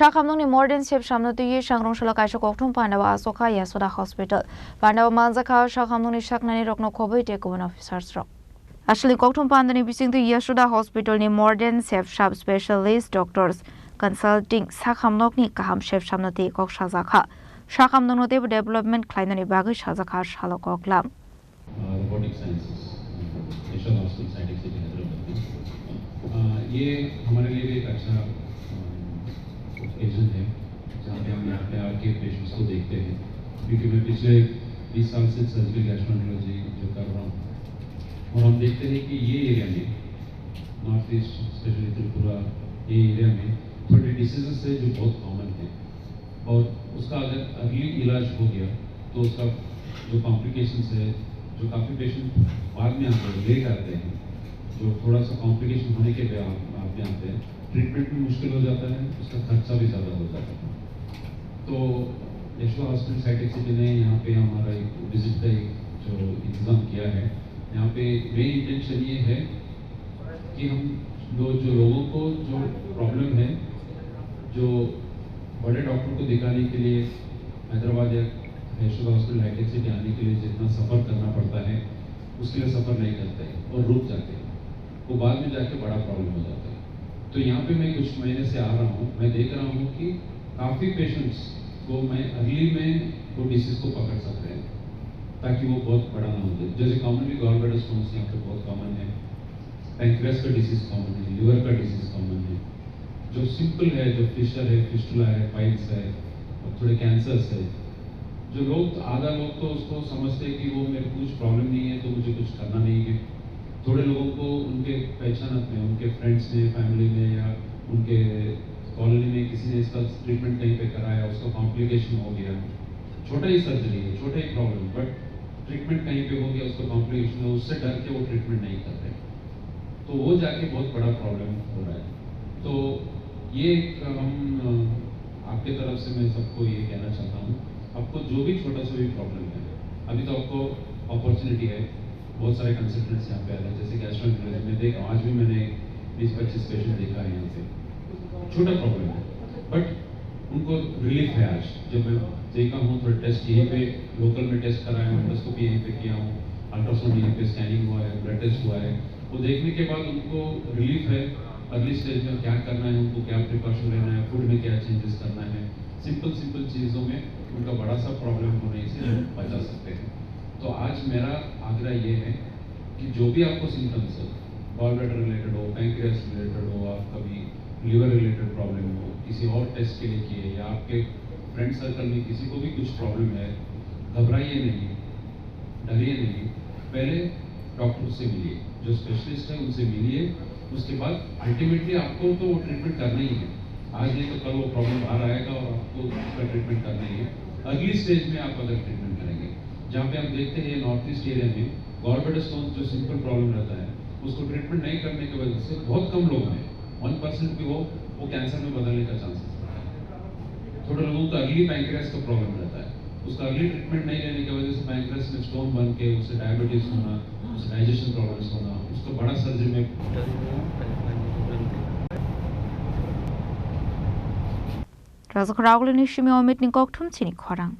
Shakamnungni modern shape shamnatu ye shangrong shala kaisha kokthum Pandawa Asoka Yasoda Hospital. Pandawa Manzaka Shakamnungni shaknani rokno khoboi take one officers rock. Actually kokthum Pandani bising to Yasoda Hospital ni modern shape shop specialist doctors consulting Sakamnokni kaham shape shamnati kok shazaka. Shakamnungno development kleinani bagu shazaka shalokoklam. Robotic sciences national hospital scientific city Hyderabad ये हमारे लिए भी एक अच्छा occasion है जहाँ पे हम यहाँ पे आके पेशेंट्स को देखते हैं क्योंकि मैं पिछले 20 साल से सर्जिकल गैस्ट्रोएंटरोलॉजी जो कर रहा हूँ और हम देखते हैं कि ये एरिया में नॉर्थ ईस्ट स्पेशली त्रिपुरा ये एरिया में थोड़े डिसीजेस है जो बहुत कॉमन है और उसका अगर अर्ली इलाज हो गया तो उसका जो कॉम्प्लिकेशंस है जो काफ़ी पेशेंट बाद में आते हैं लेट आते हैं जो थोड़ा सा कॉम्प्लिकेशन होने के बाद में आते हैं ट्रीटमेंट भी मुश्किल हो जाता है उसका खर्चा भी ज़्यादा हो जाता है। तो यशोदा हॉस्पिटल साइंटिक सिटी ने यहाँ पे हमारा एक विजिट का एक जो इंतज़ाम किया है यहाँ पे मेन इंटेंशन ये है कि हम जो लोगों को जो प्रॉब्लम है जो बड़े डॉक्टर को दिखाने के लिए हैदराबाद या यशोदा हॉस्पिटल हाईटेक सिटी आने के लिए जितना सफ़र करना पड़ता है उसके लिए सफ़र नहीं करते हैं और रुक जाते हैं वो बाद में जाके बड़ा प्रॉब्लम हो जाता है। तो यहाँ पे मैं कुछ महीने से आ रहा हूँ मैं देख रहा हूँ कि काफ़ी पेशेंट्स को मैं अर्ली में वो डिसीज़ को पकड़ सकते हैं ताकि वो बहुत बड़ा ना हो जाए। जैसे कॉमनली गॉलब्लैडर स्टोन्स यहाँ पे बहुत कॉमन है, पैंक्रियास का डिसीज़ कॉमन है, लिवर का डिसीज़ कॉमन है, जो सिंपल है जो फिशर है, फिस्टुला है, पाइल्स है और थोड़े कैंसर्स है। जो लोग आधा लोग तो उसको समझते हैं कि वो मेरे को कुछ प्रॉब्लम नहीं है तो मुझे कुछ करना नहीं है। थोड़े लोगों को उनके पहचानत में उनके फ्रेंड्स ने फैमिली में या उनके कॉलोनी में किसी ने इसका ट्रीटमेंट कहीं पे कराया उसका कॉम्प्लिकेशन हो गया, छोटा ही सर्जरी है छोटा ही प्रॉब्लम बट ट्रीटमेंट कहीं पे हो गया उसका कॉम्प्लिकेशन हो उससे डर के वो ट्रीटमेंट नहीं कर रहे तो वो जाके बहुत बड़ा प्रॉब्लम हो रहा है। तो ये हम आपके तरफ से मैं सबको ये कहना चाहता हूँ आपको जो भी छोटा सा भी प्रॉब्लम है अभी तो आपको अपॉर्चुनिटी है बहुत सारे कंसल्टेंट्स यहाँ पे आ रहे हैं जैसे गैस्ट्रोएंटरोलॉजी में देख आज भी मैंने 20-25 पेशेंट देखा है यहाँ पे छोटा प्रॉब्लम है बट उनको रिलीफ है। आज जब मैं देखा हूँ थोड़ा टेस्ट यहीं पे लोकल में टेस्ट कराया हूँ एंडोस्कोपी यहीं पे किया हूँ अल्ट्रासाउंड यहीं पे स्कैनिंग हुआ है ब्लड टेस्ट हुआ है वो देखने के बाद उनको रिलीफ है अर्ली स्टेज में क्या करना है उनको क्या प्रिकॉशन लेना है फूड में क्या चेंजेस करना है सिंपल चीज़ों में उनका बड़ा सा प्रॉब्लम होने से बचा सकते हैं। तो आज मेरा आग्रह ये है कि जो भी आपको सिम्टम्स हो गॉलब्लैडर रिलेटेड हो पैंक्रियास रिलेटेड हो आप कभी लिवर रिलेटेड प्रॉब्लम हो किसी और टेस्ट के लिए किए या आपके फ्रेंड सर्कल में किसी को भी कुछ प्रॉब्लम है घबराइए नहीं डरिए नहीं पहले डॉक्टर से मिलिए जो स्पेशलिस्ट है उनसे मिलिए उसके बाद अल्टीमेटली आपको तो वो ट्रीटमेंट करना ही है आज नहीं तो कल वो प्रॉब्लम बाहर आएगा और आपको उसका ट्रीटमेंट करना ही है। अगली स्टेज में आप अगर ट्रीटमेंट करेंगे जहाँ पे हम देखते हैं नॉर्थ ईस्ट एरिया में गॉलब्लैडर स्टोन्स जो सिंपल प्रॉब्लम रहता है उसको ट्रीटमेंट नहीं करने की वजह से बहुत कम लोग हैं 1% भी वो कैंसर में बदलने का चांसेस रहता है। थोड़े लोगों को अर्ली पैंक्रियास का प्रॉब्लम रहता है उसका अर्ली ट्रीटमेंट नहीं लेने की वजह से पैंक्रियास में स्टोन बन के उससे डायबिटीज होना उससे डाइजेशन प्रॉब्लम्स होना उसको बड़ा सर्जरी में Razak Raul ni shimi omit ni kokthum chini khorang.